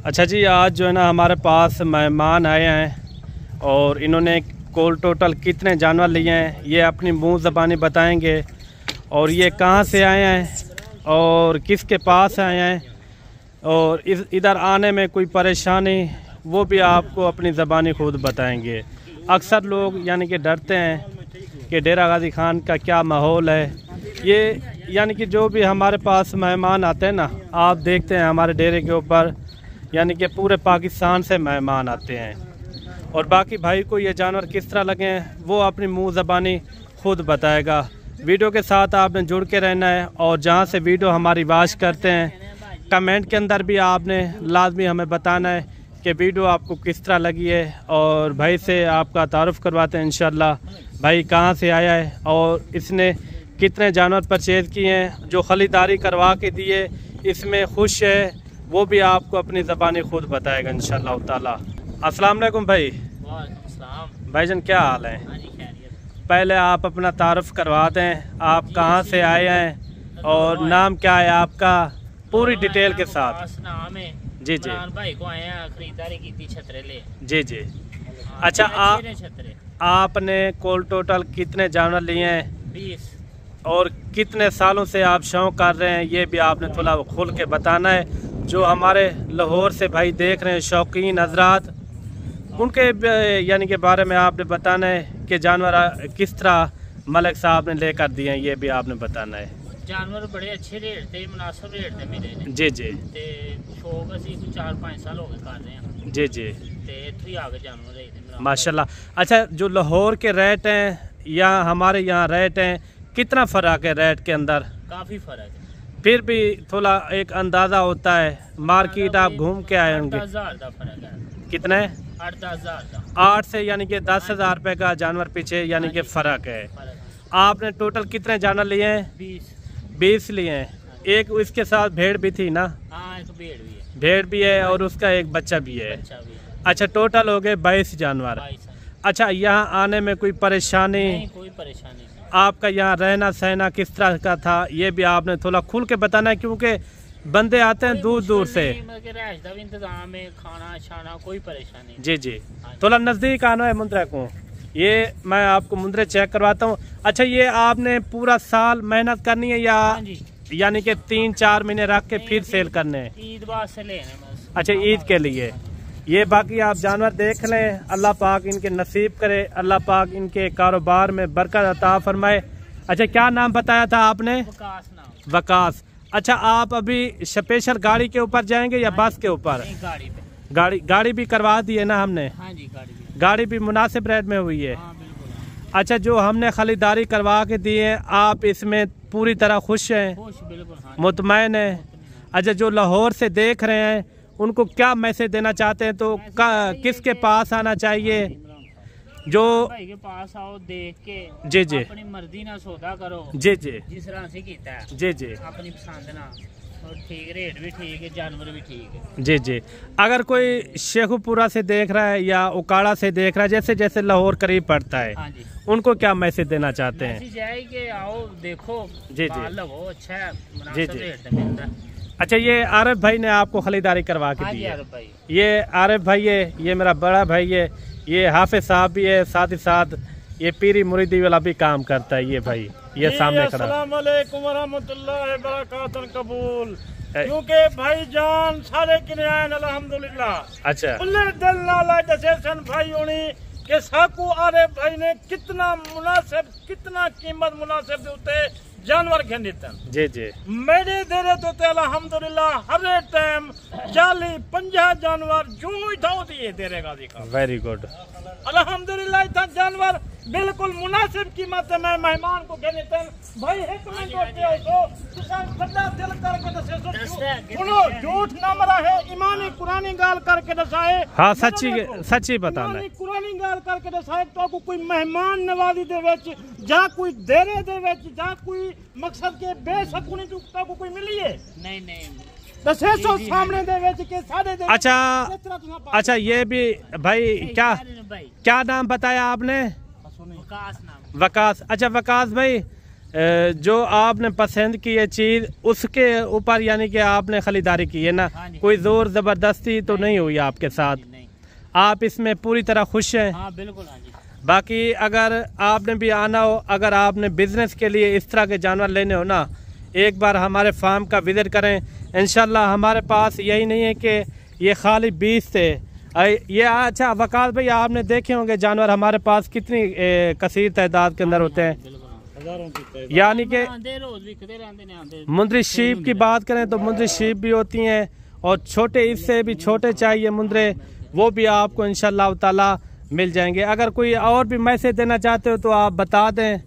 अच्छा जी, आज जो है ना हमारे पास मेहमान आए हैं और इन्होंने कुल टोटल कितने जानवर लिए हैं ये अपनी मुंह ज़बानी बताएंगे और ये कहाँ से आए हैं और किसके पास आए हैं और इधर आने में कोई परेशानी वो भी आपको अपनी ज़बानी खुद बताएंगे। अक्सर लोग यानी कि डरते हैं कि डेरा गाजी खान का क्या माहौल है। ये यानी कि जो भी हमारे पास मेहमान आते हैं ना, आप देखते हैं हमारे डेरे के ऊपर यानी कि पूरे पाकिस्तान से मेहमान आते हैं और बाकी भाई को ये जानवर किस तरह लगे हैं वो अपनी मुंह ज़बानी खुद बताएगा। वीडियो के साथ आपने जुड़ के रहना है और जहाँ से वीडियो हमारी वॉच करते हैं कमेंट के अंदर भी आपने लाजमी हमें बताना है कि वीडियो आपको किस तरह लगी है। और भाई से आपका तारुफ करवाते हैं इंशाल्लाह। भाई कहाँ से आया है और इसने कितने जानवर परचेज़ किए हैं, जो ख़रीदारी करवा के दिए इसमें खुश है वो भी आपको अपनी ज़बानी खुद बताएगा इंशाल्लाह ताला। अस्सलाम वालेकुम भाई। भाईजान क्या हाल है? पहले आप अपना तारुफ करवा दें, आप कहाँ से आए हैं और नाम क्या है आपका, पूरी डिटेल के साथ। नाम है जी जी भाई को आए हैं, खरीदारी की थी छतरे ले। जी जी। अच्छा, आपने कुल टोटल कितने जानवर लिए हैं 20 और कितने सालों से आप शौक़ कर रहे हैं ये भी आपने थोड़ा खुल के बताना है। जो हमारे लाहौर से भाई देख रहे हैं शौकीन हजरात, उनके यानी के बारे में आपने बताना है कि जानवर किस तरह मलिक साहब ने लेकर दिए हैं ये भी आपने बताना है। जानवर बड़े अच्छे रेट थे, मुनासिब रेट थे मेरे ने। जी जी। ते शौक असी 4-5 साल हो गए कर रहे हैं। जी जी। ते इत्थों ही आगे जानवर है माशाल्लाह। अच्छा, जो लाहौर के रेट हैं या हमारे यहाँ रेट हैं, कितना फ़र्क है रेट के अंदर? काफ़ी फ़र्क है, फिर भी थोड़ा एक अंदाज़ा होता है। मार्केट आप घूम के आए होंगे, 8-10 का फ़र्क है। कितने? 8-10 का। 8 से यानी कि 10,000 रुपये का जानवर पीछे यानी कि फ़र्क है। आपने टोटल कितने जानवर लिए हैं? 20 लिए हैं। एक इसके साथ भेड़ भी थी ना? हाँ, एक भेड़ भी है। भेड़ भी है और उसका एक बच्चा भी है। अच्छा, टोटल हो गए 22 जानवर। अच्छा, यहाँ आने में कोई परेशानी? नहीं, कोई परेशानी नहीं। आपका यहाँ रहना सहना किस तरह का था ये भी आपने थोड़ा खुल के बताना है, क्योंकि बंदे आते हैं दूर दूर से। इंतजाम है, खाना शाना कोई परेशानी। जी जी। थोड़ा नज़दीक आना है मुंद्रे को, ये मैं आपको मुंद्रे चेक करवाता हूँ। अच्छा, ये आपने पूरा साल मेहनत करनी है या यानी कि 3-4 महीने रख के फिर सेल करने हैं? ईद बाद से लेने बस। अच्छा, ईद के लिए। ये बाकी आप जानवर देख लें, अल्लाह पाक इनके नसीब करे, अल्लाह पाक इनके कारोबार में बरकत अता फरमाए। अच्छा, क्या नाम बताया था आपने? वकास नाम। वकास। अच्छा, आप अभी स्पेशल गाड़ी के ऊपर जाएंगे या बस के ऊपर? गाड़ी पे। गाड़ी भी करवा दी है ना हमने? हाँ जी, गाड़ी भी मुनासिब रेट में हुई है। हाँ, बिल्कुल। अच्छा, जो हमने खरीदारी करवा के दी है आप इसमें पूरी तरह खुश हैं? खुश, बिल्कुल। हाँ, मुतमैन है? अच्छा, जो लाहौर से देख रहे हैं उनको क्या मैसेज देना चाहते हैं, तो किसके पास आना चाहिए? जो भाई के पास आओ, देख के जी जी अपनी मर्जी ना सौदा करो। जी जी। जिस तरह से कीता है जी जी। अपनी पसंद ना, और ठीक रेट भी ठीक है, जानवर भी ठीक है। जी जी। अगर कोई शेखुपुरा से देख रहा है या उकाड़ा से देख रहा है, जैसे जैसे लाहौर करीब पड़ता है, हाँ जी, उनको क्या मैसेज देना चाहते हैं? मैसेज है कि आओ देखो, जी जी। लगो, अच्छा है, जी जी। रेट पे मिलता है। अच्छा, ये आरिफ भाई ने आपको खरीदारी करवा के दी है? ये आरिफ भाई है, ये मेरा बड़ा भाई है, ये हाफिज साहब भी है, साथ ही साथ ये पीरी मुरीदी वाला भी काम करता है। ये भाई ये सामने खड़ा। अस्सलाम वालेकुम वरहमतुल्लाहि वबरकातुहू कबूल। क्योंकि भाईजान सारे किने आए अल्हम्दुलिल्लाह। अच्छा, खुले दिल नाल दसे सन भाई होनी के साकू आरिफ भाई ने कितना मुनासिब, कितना कीमत मुनासिब दे उते जानवर के दितन। जी जी। मेरे देरे तो अल्हम्दुलिल्लाह हर टाइम 40-50 जानवर जो ही था दिए देरे गाजी का। वेरी गुड, अल्हम्दुलिल्लाह। इतना जानवर बिल्कुल मुनासिब कीमत है। मैं मेहमान को कहने तन भाई एक मिनट होते हो तो सदा दिल करके दसे सुनो, झूठ ना मरा है, ईमानी कुरानी गाल करके दसाए। हाँ, सच्ची बताना है। कुरानी गाल करके दसाए तो कोई मेहमान नवाजी दे विच जा कोई देरे दे विच जा कोई मकसद के बेसकुनी तो कोई मिली है? नहीं। सामने दे विच के साडे दे। अच्छा, ये भी भाई क्या नाम बताया आपने? वकास नाम। वकास। अच्छा वकास भाई, जो आपने पसंद की है चीज़ उसके ऊपर यानी कि आपने खरीदारी की है ना, कोई ज़ोर ज़बरदस्ती तो नहीं हुई आपके साथ? नहीं। आप इसमें पूरी तरह खुश हैं? हाँ बिल्कुल। हाँ जी। बाकी अगर आपने भी आना हो, अगर आपने बिज़नेस के लिए इस तरह के जानवर लेने हो ना, एक बार हमारे फार्म का विज़िट करें। इंशाल्लाह हमारे पास यही नहीं है कि ये खाली 20 थे ये। अच्छा वकार भाई, आपने देखे होंगे जानवर हमारे पास कितनी कसीर तादाद के अंदर होते हैं, यानी कि मुंदरी शीप की बात करें तो मुंदरी शीप भी होती हैं, और छोटे इससे भी छोटे चाहिए मुंदरे, वो भी आपको इंशाल्लाह ताला मिल जाएंगे। अगर कोई और भी मैसेज देना चाहते हो तो आप बता दें।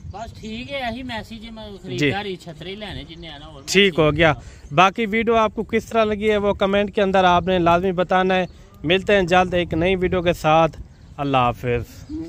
बस ठीक है, यही मैसेज है। मैं खरीदारी छतरी लेने जिन्हें आना और ठीक हो गया। बाकी वीडियो आपको किस तरह लगी है वो कमेंट के अंदर आपने लाजमी बताना है। मिलते हैं जल्द एक नई वीडियो के साथ। अल्लाह हाफिज़।